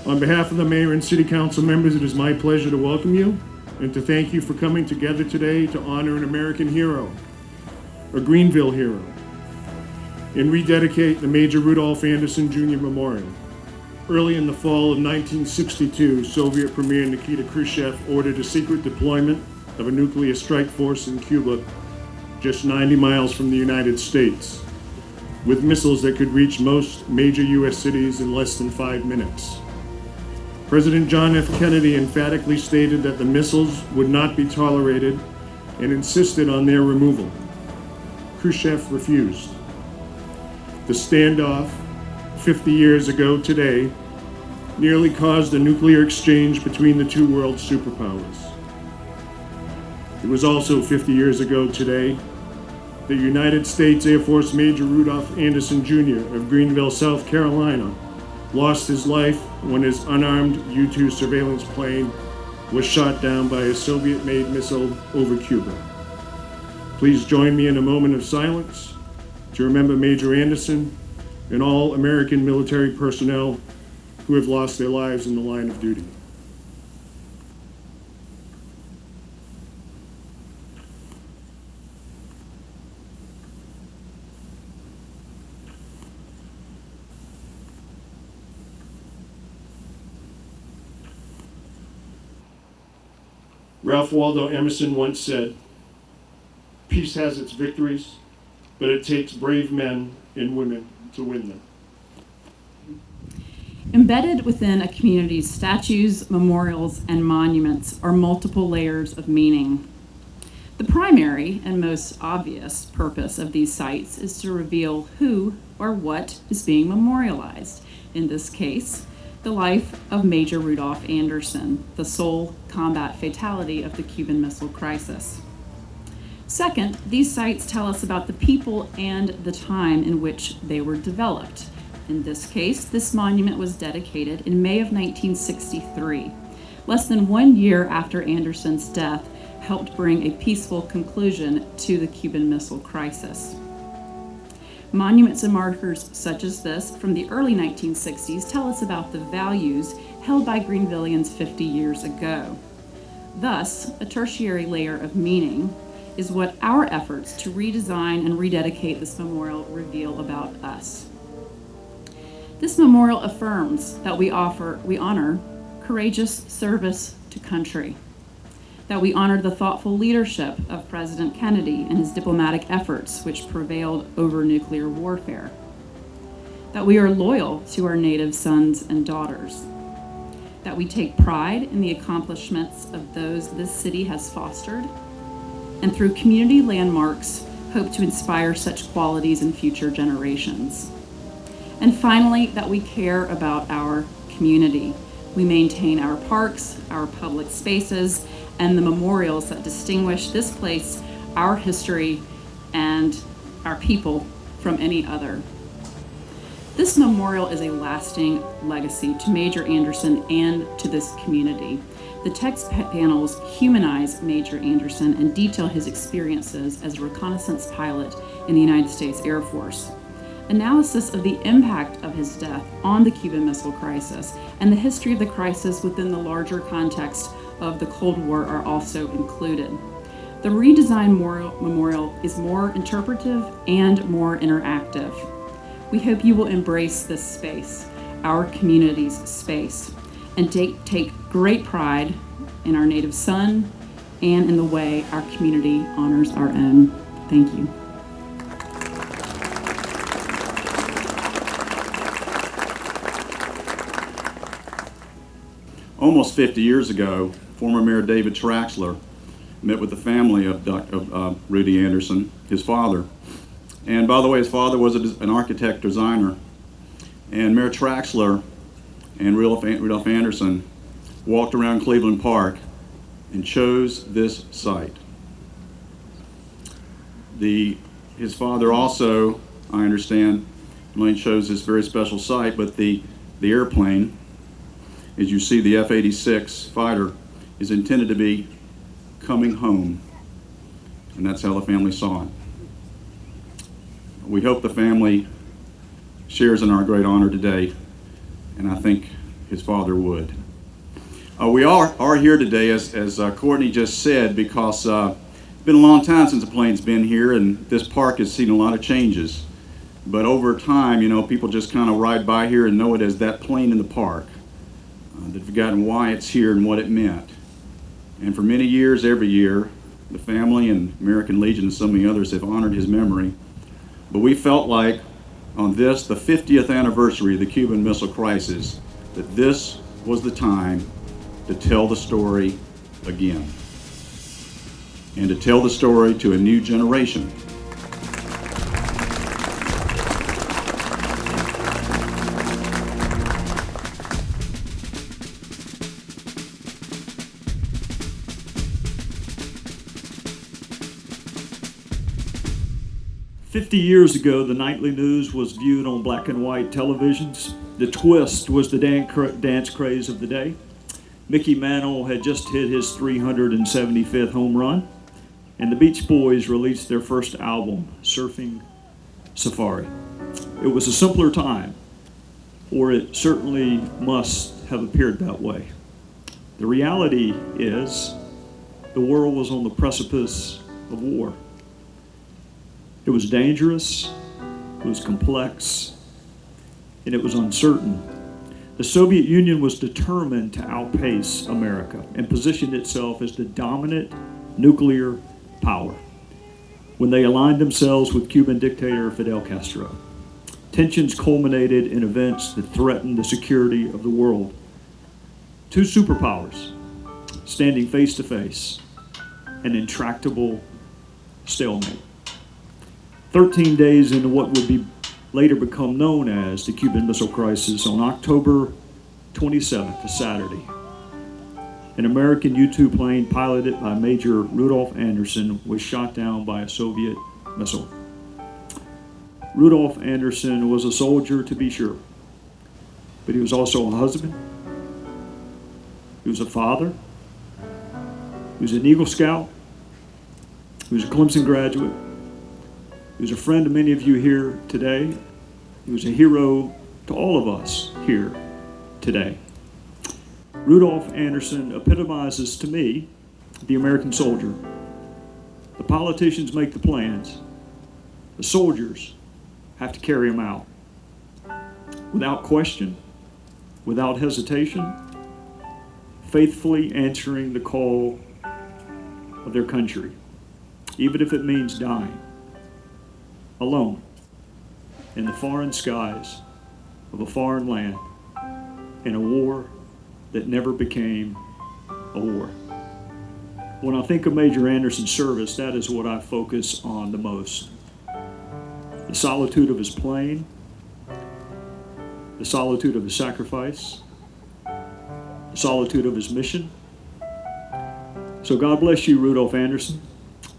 On behalf of the mayor and city council members, it is my pleasure to welcome you and to thank you for coming together today to honor an American hero, a Greenville hero, and rededicate the Major Rudolf Anderson Jr. Memorial. Early in the fall of 1962, Soviet Premier Nikita Khrushchev ordered a secret deployment of a nuclear strike force in Cuba just 90 miles from the United States, with missiles that could reach most major U.S. cities in less than 5 minutes. President John F. Kennedy emphatically stated that the missiles would not be tolerated and insisted on their removal. Khrushchev refused. The standoff, 50 years ago today, nearly caused a nuclear exchange between the two world superpowers. It was also 50 years ago today that United States Air Force Major Rudolf Anderson Jr. of Greenville, South Carolina, lost his life when his unarmed U-2 surveillance plane was shot down by a Soviet-made missile over Cuba. Please join me in a moment of silence to remember Major Anderson and all American military personnel who have lost their lives in the line of duty. Ralph Waldo Emerson once said, "Peace has its victories, but it takes brave men and women to win them." Embedded within a community's statues, memorials, and monuments are multiple layers of meaning. The primary and most obvious purpose of these sites is to reveal who or what is being memorialized. In this case, the life of Major Rudolf Anderson, the sole combat fatality of the Cuban Missile Crisis. Second, these sites tell us about the people and the time in which they were developed. In this case, this monument was dedicated in May of 1963, less than 1 year after Anderson's death helped bring a peaceful conclusion to the Cuban Missile Crisis. Monuments and markers such as this from the early 1960s tell us about the values held by Greenvillians 50 years ago. Thus, a tertiary layer of meaning is what our efforts to redesign and rededicate this memorial reveal about us. This memorial affirms that we honor courageous service to country, that we honor the thoughtful leadership of President Kennedy and his diplomatic efforts which prevailed over nuclear warfare, that we are loyal to our native sons and daughters, that we take pride in the accomplishments of those this city has fostered, and through community landmarks hope to inspire such qualities in future generations. And finally, that we care about our community. We maintain our parks, our public spaces, and the memorials that distinguish this place, our history, and our people from any other. This memorial is a lasting legacy to Major Anderson and to this community. The text panels humanize Major Anderson and detail his experiences as a reconnaissance pilot in the United States Air Force. Analysis of the impact of his death on the Cuban Missile Crisis and the history of the crisis within the larger context of the Cold War are also included. The redesigned memorial is more interpretive and more interactive. We hope you will embrace this space, our community's space, and take great pride in our native son and in the way our community honors our own. Thank you. Almost 50 years ago, former Mayor David Traxler met with the family of Rudy Anderson, his father. And by the way, his father was an architect designer. And Mayor Traxler and Rudolf Anderson walked around Cleveland Park and chose this site. His father also, I understand, not only chose this very special site, but the airplane, as you see, the F-86 fighter, is intended to be coming home. And that's how the family saw it. We hope the family shares in our great honor today. And I think his father would. We are here today, as Courtney just said, because it's been a long time since the plane's been here, and this park has seen a lot of changes. But over time, you know, people just kind of ride by here and know it as that plane in the park. They've forgotten why it's here and what it meant. And for many years, every year, the family and American Legion and so many others have honored his memory. But we felt like on this, the 50th anniversary of the Cuban Missile Crisis, that this was the time to tell the story again. And to tell the story to a new generation. "50 years ago, the nightly news was viewed on black and white televisions. The twist was the dance craze of the day. Mickey Mantle had just hit his 375th home run, and the Beach Boys released their first album, Surfing Safari. It was a simpler time, or it certainly must have appeared that way. The reality is, the world was on the precipice of war. It was dangerous, it was complex, and it was uncertain. The Soviet Union was determined to outpace America and positioned itself as the dominant nuclear power when they aligned themselves with Cuban dictator Fidel Castro. Tensions culminated in events that threatened the security of the world. Two superpowers standing face to face, an intractable stalemate. 13 days into what would be later become known as the Cuban Missile Crisis, on October 27th, a Saturday, an American U-2 plane piloted by Major Rudolf Anderson was shot down by a Soviet missile. Rudolf Anderson was a soldier, to be sure, but he was also a husband, he was a father, he was an Eagle Scout, he was a Clemson graduate, he was a friend to many of you here today. He was a hero to all of us here today. Rudolf Anderson epitomizes to me the American soldier. The politicians make the plans. The soldiers have to carry them out. Without question, without hesitation, faithfully answering the call of their country, even if it means dying. Alone in the foreign skies of a foreign land in a war that never became a war. When I think of Major Anderson's service, that is what I focus on the most. The solitude of his plane, the solitude of his sacrifice, the solitude of his mission. So God bless you, Rudolf Anderson,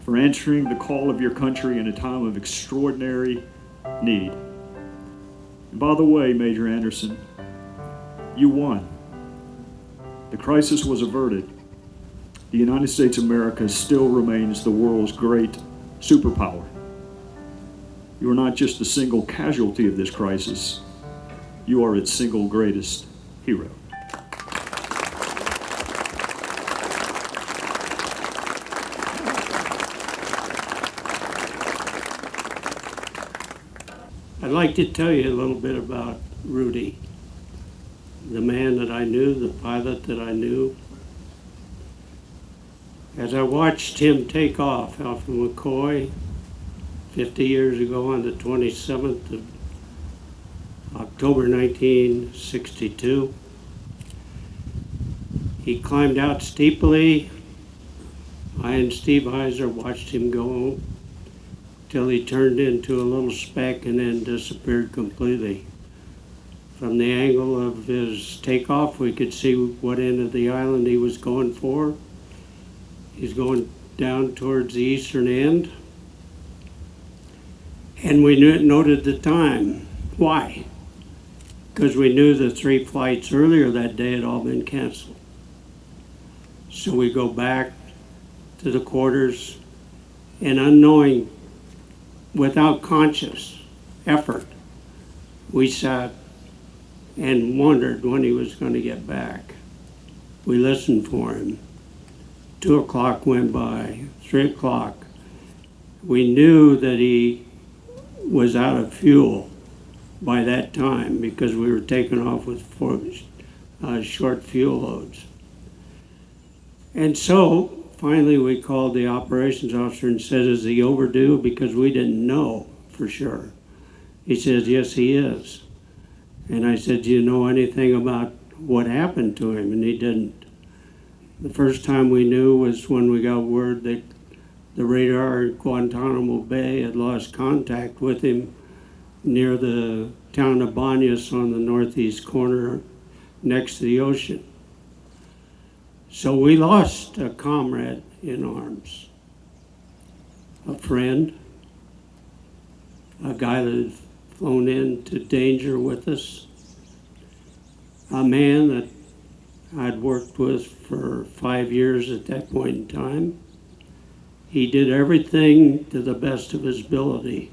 for answering the call of your country in a time of extraordinary need. And by the way, Major Anderson, you won. The crisis was averted. The United States of America still remains the world's great superpower. You are not just a single casualty of this crisis, you are its single greatest hero. I'd like to tell you a little bit about Rudy, the man that I knew, the pilot that I knew. As I watched him take off out from McCoy 50 years ago on the 27th of October 1962, he climbed out steeply. I and Steve Heiser watched him go till he turned into a little speck and then disappeared completely. From the angle of his takeoff, we could see what end of the island he was going for. He's going down towards the eastern end. And we noted the time. Why? Because we knew the 3 flights earlier that day had all been canceled. So we go back to the quarters, and unknowing, without conscious effort, we sat and wondered when he was going to get back. We listened for him. 2 o'clock went by, 3 o'clock. We knew that he was out of fuel by that time because we were taking off with short fuel loads. And so finally we called the operations officer and said, is he overdue? Because we didn't know for sure. He says, yes, he is. And I said, do you know anything about what happened to him? And he didn't. The first time we knew was when we got word that the radar in Guantanamo Bay had lost contact with him near the town of Banyas on the northeast corner next to the ocean. So we lost a comrade in arms, a friend, a guy that had flown into danger with us, a man that I'd worked with for 5 years at that point in time. He did everything to the best of his ability,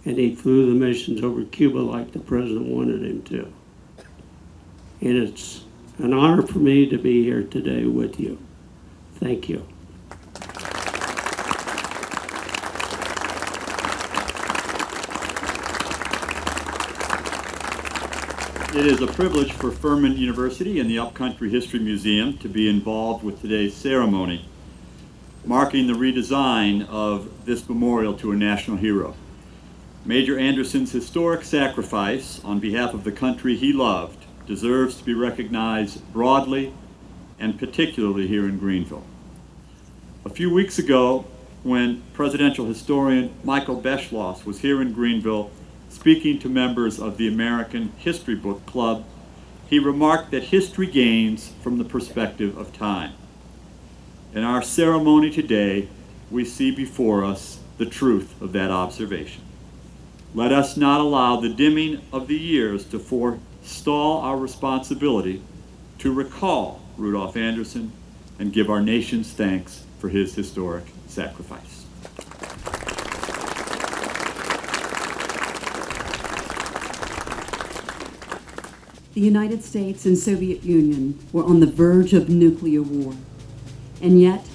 and he flew the missions over Cuba like the president wanted him to. And it's an honor for me to be here today with you. Thank you. It is a privilege for Furman University and the Upcountry History Museum to be involved with today's ceremony, marking the redesign of this memorial to a national hero. Major Anderson's historic sacrifice on behalf of the country he loved deserves to be recognized broadly and particularly here in Greenville. A few weeks ago, when presidential historian Michael Beschloss was here in Greenville speaking to members of the American History Book Club, he remarked that history gains from the perspective of time. In our ceremony today, we see before us the truth of that observation. Let us not allow the dimming of the years to forestall our responsibility to recall Rudolf Anderson and give our nation's thanks for his historic sacrifice. The United States and Soviet Union were on the verge of nuclear war, and yet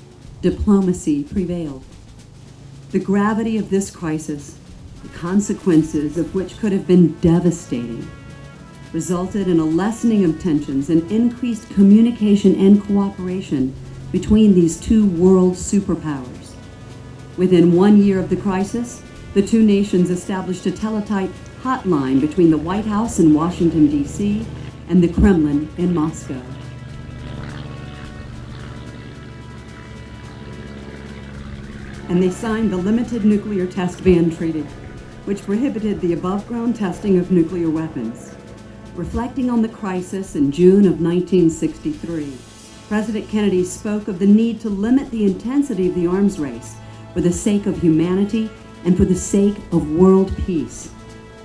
diplomacy prevailed. The gravity of this crisis, the consequences of which could have been devastating, resulted in a lessening of tensions and increased communication and cooperation between these two world superpowers. Within 1 year of the crisis, the two nations established a teletype hotline between the White House in Washington, D.C., and the Kremlin in Moscow. And they signed the Limited Nuclear Test Ban Treaty, which prohibited the above-ground testing of nuclear weapons. Reflecting on the crisis in June of 1963, President Kennedy spoke of the need to limit the intensity of the arms race for the sake of humanity and for the sake of world peace.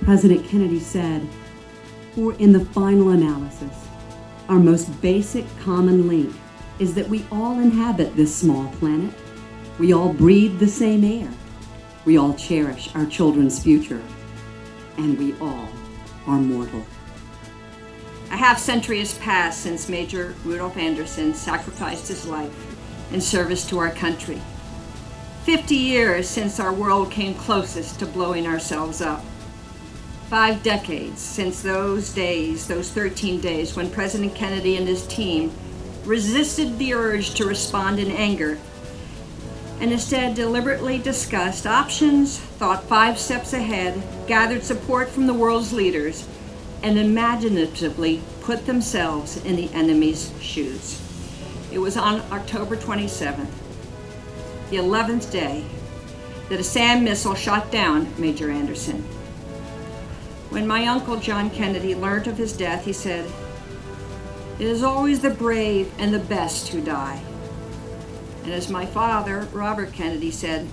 President Kennedy said, "For in the final analysis, our most basic common link is that we all inhabit this small planet. We all breathe the same air. We all cherish our children's future. And we all are mortal." A half-century has passed since Major Rudolf Anderson sacrificed his life in service to our country. 50 years since our world came closest to blowing ourselves up. 5 decades since those days, those 13 days, when President Kennedy and his team resisted the urge to respond in anger and instead deliberately discussed options, thought 5 steps ahead, gathered support from the world's leaders, and imaginatively put themselves in the enemy's shoes. It was on October 27th, the 11th day, that a SAM missile shot down Major Anderson. When my uncle John Kennedy learned of his death, he said, "It is always the brave and the best who die." And as my father, Robert Kennedy, said,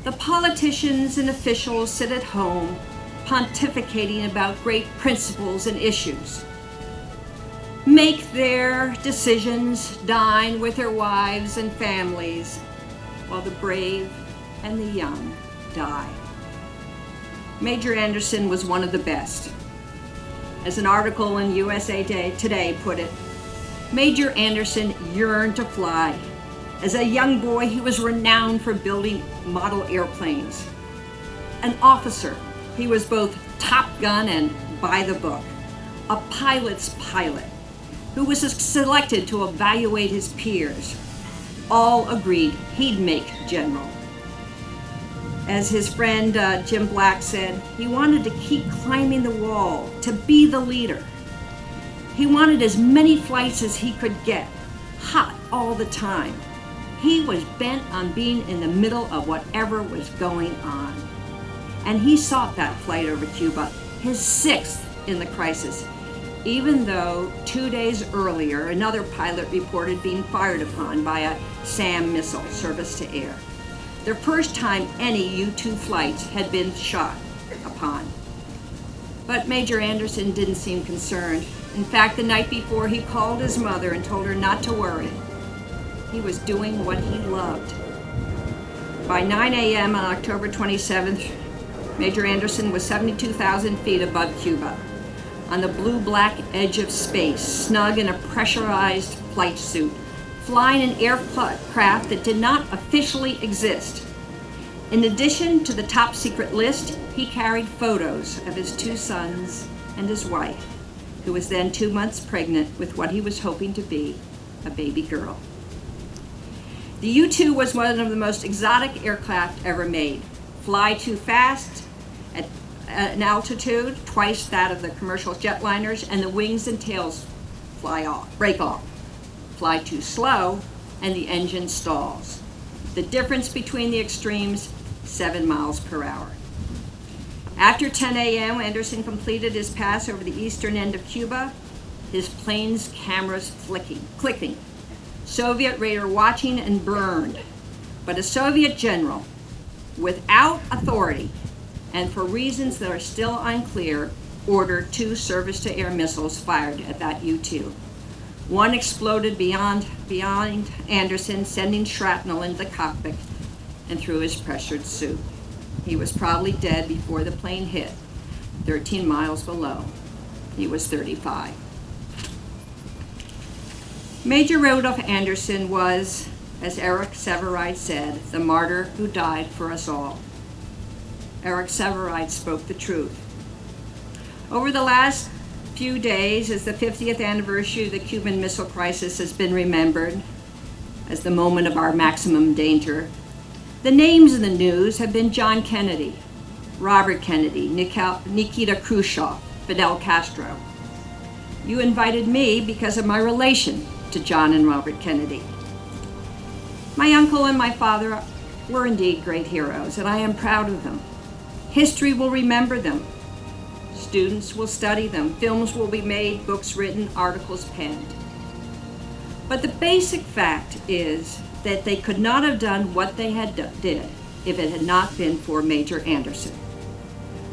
"The politicians and officials sit at home pontificating about great principles and issues, make their decisions, dine with their wives and families, while the brave and the young die." Major Anderson was one of the best. As an article in USA Today put it, Major Anderson yearned to fly. As a young boy, he was renowned for building model airplanes. An officer, he was both Top Gun and by the book. A pilot's pilot, who was selected to evaluate his peers. All agreed he'd make general. As his friend Jim Black said, he wanted to keep climbing the wall, to be the leader. He wanted as many flights as he could get, hot all the time. He was bent on being in the middle of whatever was going on. And he sought that flight over Cuba, his 6th in the crisis, even though 2 days earlier, another pilot reported being fired upon by a SAM missile, service to air. The first time any U-2 flights had been shot upon. But Major Anderson didn't seem concerned. In fact, the night before, he called his mother and told her not to worry. He was doing what he loved. By 9 a.m. on October 27th, Major Anderson was 72,000 feet above Cuba, on the blue-black edge of space, snug in a pressurized flight suit, flying an aircraft that did not officially exist. In addition to the top-secret list, he carried photos of his 2 sons and his wife, who was then 2 months pregnant with what he was hoping to be a baby girl. The U-2 was one of the most exotic aircraft ever made. Fly too fast at an altitude, twice that of the commercial jetliners, and the wings and tails break off. Fly too slow, and the engine stalls. The difference between the extremes, 7 miles per hour. After 10 a.m., Anderson completed his pass over the eastern end of Cuba, his plane's cameras clicking. Soviet radar watching and burned. But a Soviet general, without authority, and for reasons that are still unclear, ordered 2 surface-to-air missiles fired at that U-2. One exploded beyond Anderson, sending shrapnel into the cockpit and through his pressured suit. He was probably dead before the plane hit, 13 miles below. He was 35. Major Rudolf Anderson was, as Eric Sevareid said, the martyr who died for us all. Eric Sevareid spoke the truth. Over the last few days, as the 50th anniversary of the Cuban Missile Crisis has been remembered as the moment of our maximum danger, the names in the news have been John Kennedy, Robert Kennedy, Nikita Khrushchev, Fidel Castro. You invited me because of my relation to John and Robert Kennedy. My uncle and my father were indeed great heroes, and I am proud of them. History will remember them. Students will study them. Films will be made, books written, articles penned. But the basic fact is that they could not have done what they did if it had not been for Major Anderson.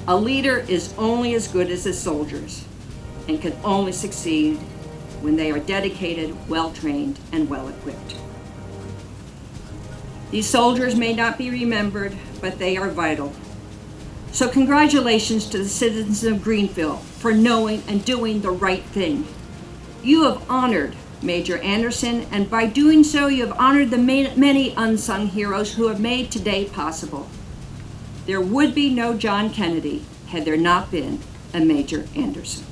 A leader is only as good as his soldiers and can only succeed when they are dedicated, well-trained, and well-equipped. These soldiers may not be remembered, but they are vital. So congratulations to the citizens of Greenville for knowing and doing the right thing. You have honored Major Anderson, and by doing so, you have honored the many unsung heroes who have made today possible. There would be no John Kennedy had there not been a Major Anderson.